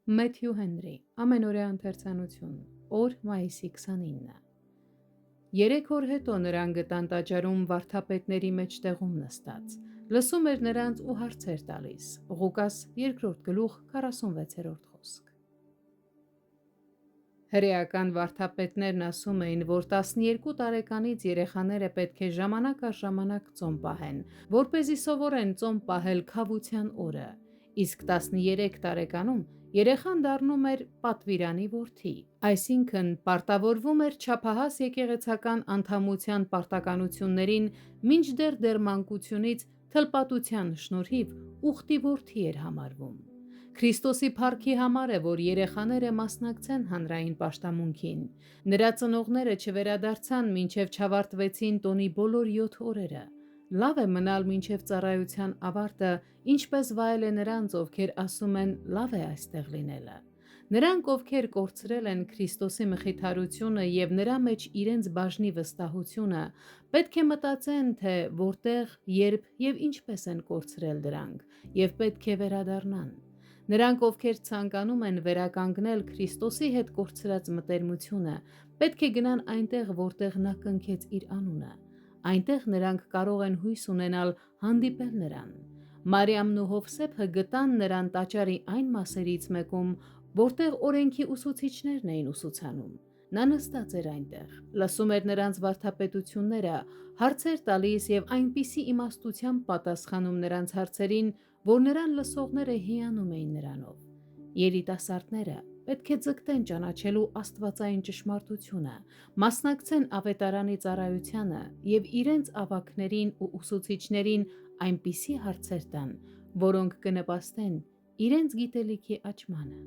Մեթյու Հենրի, ամենօրյա ընթերցանություն, օր մայիսի 29։ 3 օր հետո նրան գտան տաճարում վարդապետների մեջտեղում նստած, լսում էր նրանց ու հարցեր տալիս։ Ղուկաս 2-46 խոսք։ Հրեական վարդապետներն ասում էին, որ 12 տարեկանից երեխաները պետք է ժամանակ առ ժամանակ ծոմ պահեն, որպեսզի սովորեն ծոմ պահել քավության օրը, իսկ 13 տարեկանում երեխան դառնում էր պատվիրանի որդի, այսինքն պարտավորվում էր չափահաս եկեղեցական անդամության պարտականություններին, մինչդեռ դեռ մանկությունից թլպատության շնորհիվ ուխտի որդի էր համարվում։ Քրիստոսի փառքի համար է, որ երեխաները մասնակցեն հանրային պաշտամունքին։ Նրա ծնողները չվերադարձան, մինչև չավարտվեցին տոնի բոլոր 7 օրերը։ Լավ է մնալ մինչև ծառայության ավարտը, ինչպես վայել է նրանց, ովքեր ասում են լավ է այստեղ լինելը։ Նրանք, ովքեր կորցրել են Քրիստոսի մխիթարությունը և նրա մեջ իրենց բաժնի վստահությունը, պետք է մտածեն, թե որտեղ, երբ և ինչպես են կորցրել դրանք, և պետք է վերադառնան։ Նրանք, ովքեր ցանկանում են վերականգնել Քրիստոսի հետ կորցրած մտերմությունը, պետք է գնան այնտեղ, որտեղ նա կնքեց իր անունը։ Այնտեղ նրանք կարող են հույս ունենալ հանդիպել նրան։ Մարիամն ու Հովսեփը գտան նրան տաճարի այն մասերից մեկում, որտեղ օրենքի ուսուցիչներն էին ուսուցանում։ Նա նստած էր այնտեղ, լսում էր նրանց վարդապետությունները, հարցեր տալիս և այնպիսի իմաստությամբ պատասխանում նրանց հարցերին, որ նրան լսողները հիանում էին նրանով։ Երիտասարդները պետք է ձգտեն ճանաչելու աստվածային ճշմարտությունը, մասնակցեն ավետարանի ծառայությանը և իրենց ավագներին ու ուսուցիչներին այնպիսի հարցեր տան, որոնք կնպաստեն իրենց գիտելիքի աճմանը։